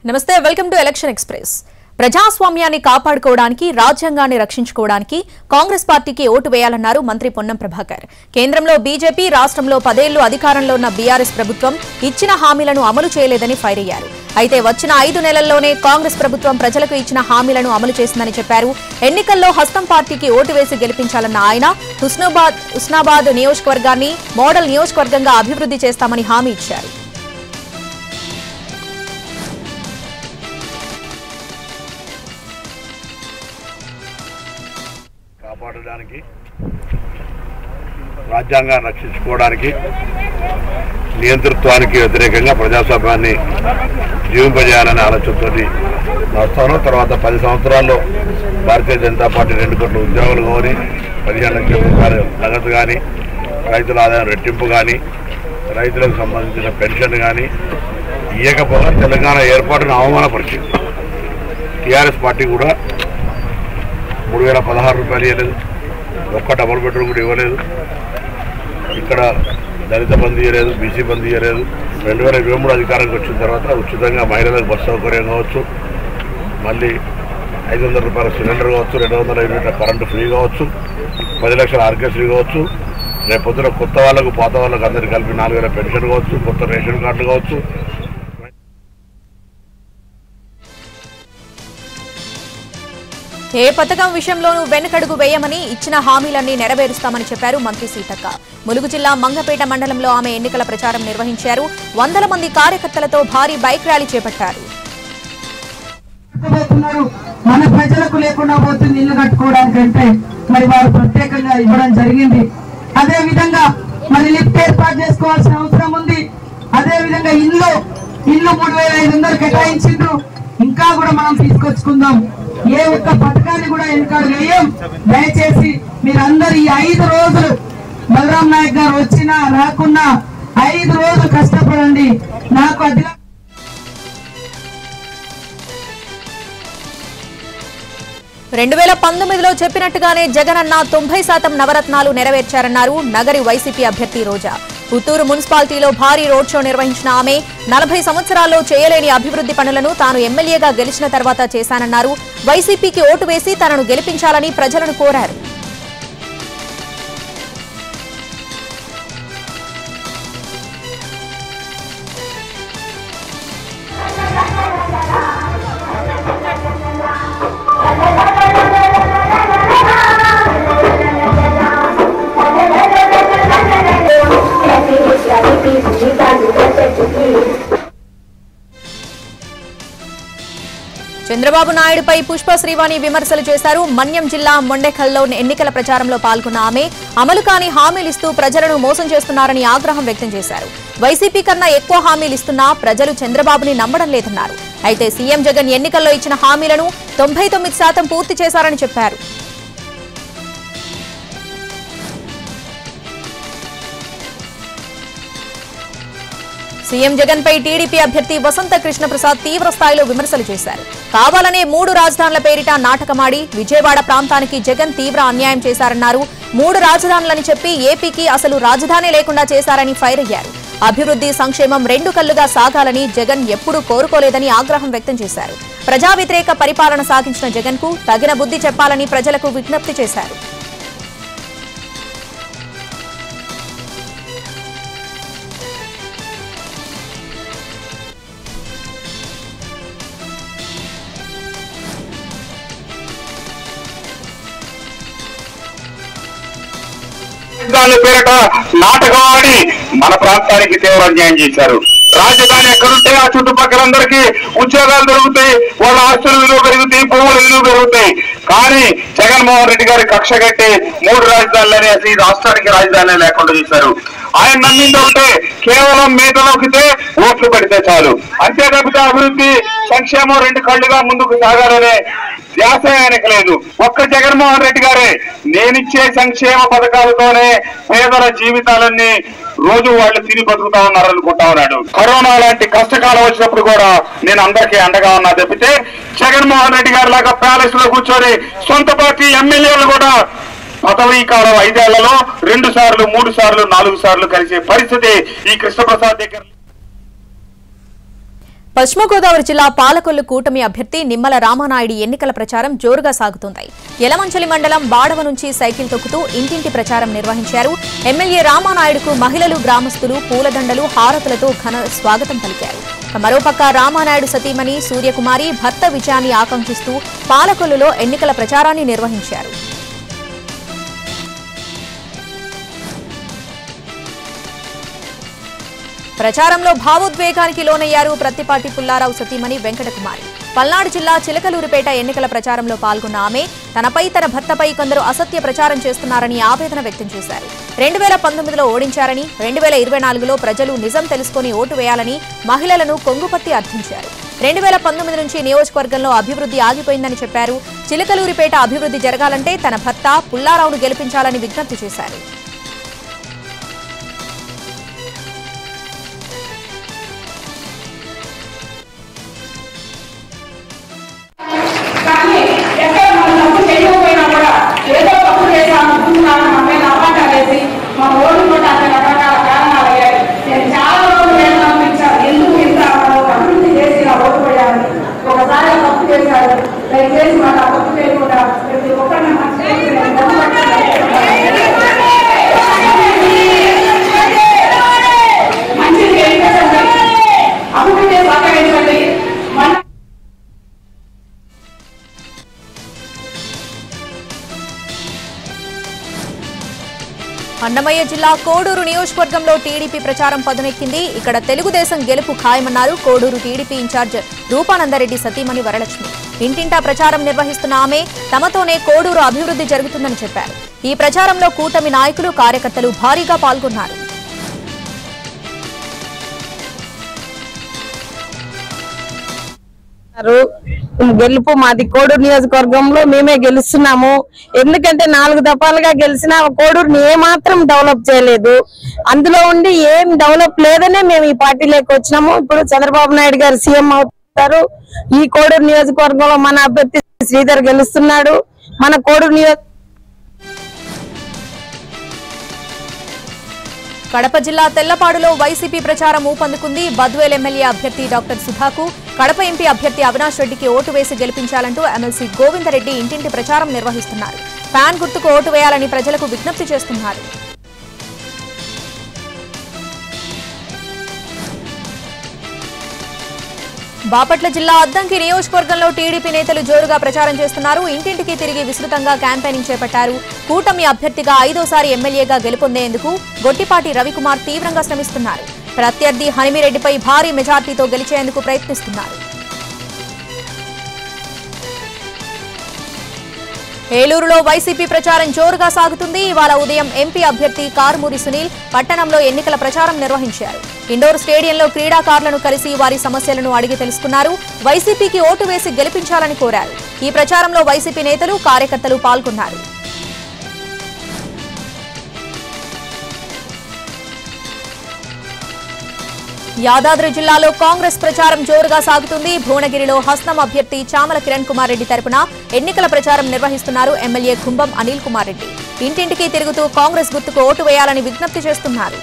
నమస్తే welcome to election express. ప్రజాస్వామ్యాన్ని కాపాడుకోవడానికి రాజ్యాంగాన్ని రక్షించుకోవడానికి కాంగ్రెస్ పార్టీకి ఓటు వేయాలన్నారు మంత్రి పొన్నం ప్రభాకర్. కేంద్రంలో బీజేపీ, రాష్ట్రంలో 10 ఏళ్లు అధికారంలో ఉన్న బీఆర్ఎస్ ప్రభుత్వం ఇచ్చిన హామీలను అమలు చేయలేదని ఫైర్ అయ్యారు. అయితే వచ్చిన 5 నెలల్లోనే కాంగ్రెస్ ప్రభుత్వం ప్రజలకు ఇచ్చిన హామీలను అమలు చేసిందని చెప్పారు. ఎన్నికల్లో హస్తం పార్టీకి ఓటు వేసి గెలిపించాలన్న ఆయన హుస్నాబాద్ నియోజకవర్గాన్ని మోడల్ నియోజకవర్గంగా అభివృద్ధి చేస్తామని హామీ ఇచ్చారు. కాపాడడానికి రాజ్యాంగాన్ని రక్షించుకోవడానికి నియంతృత్వానికి వ్యతిరేకంగా ప్రజాస్వామ్యాన్ని జీవింపజేయాలనే ఆలోచనతో వస్తాను. తర్వాత 10 సంవత్సరాల్లో భారతీయ జనతా పార్టీ 2 కోట్ల ఉద్యోగులు కానీ 15 లక్షల రూపాయలు నగదు కానీ రైతుల ఆదాయం రెట్టింపు కానీ రైతులకు సంబంధించిన పెన్షన్ కానీ ఇవ్వకపోగా తెలంగాణ ఏర్పాటును అవమానపరిచింది. టీఆర్ఎస్ పార్టీ కూడా 3016 రూపాయలు ఇవ్వలేదు, ఒక్క డబుల్ బెడ్రూమ్ కూడా ఇవ్వలేదు, ఇక్కడ దళిత బంధు ఇవ్వలేదు, బీసీ బంధు ఇవ్వలేదు. 2023 అధికారానికి వచ్చిన తర్వాత ఉచితంగా మహిళలకు బస్సు సౌకర్యం కావచ్చు, మళ్ళీ 500 రూపాయల సిలిండర్ కావచ్చు, 200 యూనిట్ల కరెంటు ఫ్రీ కావచ్చు, 10 లక్షల ఆర్కేశ్రీ కావచ్చు, రేపు పొద్దున కొత్త వాళ్ళకు పాత వాళ్ళకు అందరికీ కలిపి 4000 పెన్షన్ కావచ్చు, కొత్త రేషన్ కార్డులు కావచ్చు. ఏ పథకం విషయంలోనూ వెనుకడుగు వేయమని ఇచ్చిన హామీలన్నీ నెరవేరుస్తామని చెప్పారు మంత్రి సీతక్క. ములుగు జిల్లా మంగపేట మండలంలో ఆమె ఎన్నికల ప్రచారం నిర్వహించారు. 100 మంది కార్యకర్తలతో భారీ బైక్ ర్యాలీ చేపట్టారు. మన ప్రజలకు లేకుండా పోతుంది ఇల్లు కట్టుకోవడానికంటే మరి వారు ప్రత్యేకంగా ఇవ్వడం జరిగింది. అదే విధంగా మరి లిఫ్ట్ ఏర్పాటు చేసుకోవాల్సిన అవసరం ఉంది. అదే విధంగా ఇల్లు 3500 కేటాయించిండ్రు, ఇంకా కూడా మనం తీసుకొచ్చుకుందాం. ఏ ఒక్క పథకాన్ని కూడా వెనుకాడు వేయం. దయచేసి మీరందరూ ఈ 5 రోజులు బలరాం నాయక్ గారు వచ్చినా రాకున్నా 5 రోజులు కష్టపడండి. నాకు అది 2019లో చెప్పినట్టుగానే జగనన్న 90% నవరత్నాలు నెరవేర్చారన్నారు నగరి వైసీపీ అభ్యర్థి రోజా. పుత్తూరు మున్సిపాలిటీలో భారీ రోడ్ షో నిర్వహించిన ఆమె 40 సంవత్సరాల్లో చేయలేని అభివృద్ధి పనులను తాను ఎమ్మెల్యేగా గెలిచిన తర్వాత చేశానన్నారు. వైసీపీకి ఓటు వేసి తనను గెలిపించాలని ప్రజలను కోరారు. చంద్రబాబు నాయుడుపై పుష్ప శ్రీవాణి విమర్శలు చేశారు. మన్యం జిల్లా మొండెఖల్లో ఎన్నికల ప్రచారంలో పాల్గొన్న ఆమె అమలు కాని హామీలిస్తూ ప్రజలను మోసం చేస్తున్నారని ఆగ్రహం వ్యక్తం చేశారు. వైసీపీ కన్నా ఎక్కువ హామీలిస్తున్నా ప్రజలు చంద్రబాబుని నమ్మడం లేదన్నారు. అయితే సీఎం జగన్ ఎన్నికల్లో ఇచ్చిన హామీలను 99% పూర్తి చేశారని చెప్పారు. సీఎం జగన్ పై టీడీపీ అభ్యర్థి వసంత కృష్ణ ప్రసాద్ తీవ్ర స్థాయిలో విమర్శలు చేశారు. కావాలనే 3 రాజధానుల పేరిట నాటకమాడి విజయవాడ ప్రాంతానికి జగన్ తీవ్ర అన్యాయం చేశారన్నారు. 3 రాజధానులని చెప్పి ఏపీకి అసలు రాజధాని లేకుండా చేశారని ఫైర్ అయ్యారు. అభివృద్ధి, సంక్షేమం 2 కళ్లుగా సాగాలని జగన్ ఎప్పుడూ కోరుకోలేదని ఆగ్రహం వ్యక్తం చేశారు. ప్రజా వ్యతిరేక పరిపాలన సాగించిన జగన్ కు తగిన బుద్ధి చెప్పాలని ప్రజలకు విజ్ఞప్తి చేశారు. రాజధాని పేరిట నాటకం ఆడి మన ప్రాంతానికి తీవ్ర అన్యాయం చేశారు. రాజధాని ఎక్కడుంటే ఆ చుట్టుపక్కలందరికీ ఉద్యోగాలు దొరుకుతాయి, వాళ్ళ ఆస్తుల విలువ పెరుగుతాయి, భూముల విలువ పెరుగుతాయి. కానీ జగన్మోహన్ రెడ్డి గారి కక్ష కట్టి 3 రాజధానులని అసలు ఈ రాష్ట్రానికి రాజధాని లేకుండా చేశారు. ఆయన నమ్మింది ఒకటే, కేవలం మేతలోకితే ఓట్లు పెడితే చాలు, అంతే తప్పితే అభివృద్ధి, సంక్షేమం 2 కళ్లుగా ముందుకు సాగాలనే ధ్యాస ఆయనకు లేదు. ఒక్క జగన్మోహన్ రెడ్డి గారే నేనిచ్చే సంక్షేమ పథకాలతోనే పేదల జీవితాలన్నీ రోజు వాళ్ళు తిని బతుకుతా ఉన్నారు అనుకుంటా ఉన్నాడు. కరోనా లాంటి కష్టకాలం వచ్చినప్పుడు కూడా నేను అందరికీ అండగా ఉన్నా తప్పితే జగన్మోహన్ రెడ్డి గారి లాగా ప్యాలెస్ లో కూర్చొని సొంత పార్టీ ఎమ్మెల్యేలు కూడా పదవీ కాలం 5 ఏళ్లలో 2 సార్లు 3 సార్లు 4 సార్లు కలిసే పరిస్థితి ఈ కృష్ణప్రసాద్ దగ్గర. పశ్చిమ గోదావరి జిల్లా పాలకొల్లు కూటమి అభ్యర్థి నిమ్మల రామానాయుడు ఎన్నికల ప్రచారం జోరుగా సాగుతోంది. యలమంచిలి మండలం బాడవ నుంచి సైకిల్ తొక్కుతూ ఇంటింటి ప్రచారం నిర్వహించారు. ఎమ్మెల్యే రామానాయుడుకు మహిళలు, గ్రామస్తులు పూలదండలు, హారతులతో ఘన స్వాగతం పలికారు. మరోపక్క రామానాయుడు సతీమణి సూర్యకుమారి భర్త విజయాన్ని ఆకాంక్షిస్తూ పాలకొల్లులో ఎన్నికల ప్రచారాన్ని నిర్వహించారు. ప్రచారంలో భావోద్వేగానికి లోనయ్యారు ప్రత్తిపాటి పుల్లారావు సతీమణి వెంకటకుమారి. పల్నాడు జిల్లా చిలకలూరిపేట ఎన్నికల ప్రచారంలో పాల్గొన్న ఆమె తనపై, తన భర్తపై కొందరు అసత్య ప్రచారం చేస్తున్నారని ఆవేదన వ్యక్తం చేశారు. 2019లో ఓడించారని, 2024లో ప్రజలు నిజం తెలుసుకుని ఓటు వేయాలని మహిళలను కొంగుపట్టి అర్థించారు. 2019 నుంచి నియోజకవర్గంలో అభివృద్ధి ఆగిపోయిందని చెప్పారు. చిలకలూరిపేట అభివృద్ధి జరగాలంటే తన భర్త పుల్లారావును గెలిపించాలని విజ్ఞప్తి చేశారు. అన్నమయ్య జిల్లా కోడూరు నియోజకవర్గంలో టీడీపీ ప్రచారం పదునెక్కింది. ఇక్కడ తెలుగుదేశం గెలుపు ఖాయమన్నారు కోడూరు టీడీపీ ఇన్ఛార్జ్ రూపానందరెడ్డి సతీమణి వరలక్ష్మి. ఇంటింటా ప్రచారం నిర్వహిస్తున్న ఆమె తమతోనే కోడూరు అభివృద్ధి జరుగుతుందని చెప్పారు. ఈ ప్రచారంలో కూటమి నాయకులు, కార్యకర్తలు భారీగా పాల్గొన్నారు. గెలుపు మాది కోడూరు నియోజకవర్గంలో మేమే గెలుస్తున్నాము. ఎందుకంటే 4 దఫాలుగా గెలిచిన కోడూరుని ఏమాత్రం డెవలప్ చేయలేదు. అందులో ఉండి ఏం డెవలప్ లేదనే మేము ఈ పార్టీలోకి వచ్చినాము. ఇప్పుడు చంద్రబాబు నాయుడు గారు సీఎం అవుతారు. ఈ కోడూరు నియోజకవర్గంలో మన అభ్యర్థి శ్రీధర్ గెలుస్తున్నాడు. మన కోడూరు కడప జిల్లా తెల్లపాడులో వైసీపీ ప్రచారం ఊపందుకుంది. బద్వేల్ ఎమ్మెల్యే అభ్యర్థి డాక్టర్ సుధాకు, కడప ఎంపీ అభ్యర్థి అవినాష్ రెడ్డికి ఓటు వేసి గెలిపించాలంటూ ఎమ్మెల్సీ గోవిందరెడ్డి ఇంటింటి ప్రచారం నిర్వహిస్తున్నారు. ఫ్యాన్ గుర్తుకు ఓటు వేయాలని ప్రజలకు విజ్ఞప్తి చేస్తున్నారు. బాపట్ల జిల్లా అద్దంకి నియోజకవర్గంలో టీడీపీ నేతలు జోరుగా ప్రచారం చేస్తున్నారు. ఇంటింటికి తిరిగి విస్తృతంగా క్యాంపెయినింగ్ చేపట్టారు. కూటమి అభ్యర్థిగా 5వ ఎమ్మెల్యేగా గెలుపొందేందుకు గొట్టిపాటి రవికుమార్ తీవ్రంగా శ్రమిస్తున్నారు. ప్రత్యర్థి హనిమిరెడ్డిపై భారీ మెజార్టీతో గెలిచేందుకు ప్రయత్నిస్తున్నారు. ఏలూరులో వైసీపీ ప్రచారం జోరుగా సాగుతుంది. ఇవాళ ఉదయం ఎంపీ అభ్యర్థి కారుమూరి సునీల్ పట్టణంలో ఎన్నికల ప్రచారం నిర్వహించారు. ఇండోర్ స్టేడియంలో క్రీడాకారులను కలిసి వారి సమస్యలను అడిగి తెలుసుకున్నారు. వైసీపీకి ఓటు వేసి గెలిపించాలని కోరారు. ఈ ప్రచారంలో వైసీపీ నేతలు, కార్యకర్తలు పాల్గొన్నారు. యాదాద్రి జిల్లాలో కాంగ్రెస్ ప్రచారం జోరుగా సాగుతుంది. భువనగిరిలో హస్నం అభ్యర్థి చామల కిరణ్ కుమార్ రెడ్డి తరపున ఎన్నికల ప్రచారం నిర్వహిస్తున్నారు. ఎమ్మెల్యే కుంభం అనిల్ కుమార్ రెడ్డి ఇంటింటికి తిరుగుతూ కాంగ్రెస్ గుర్తుకు ఓటు వేయాలని విజ్ఞప్తి చేస్తున్నారు.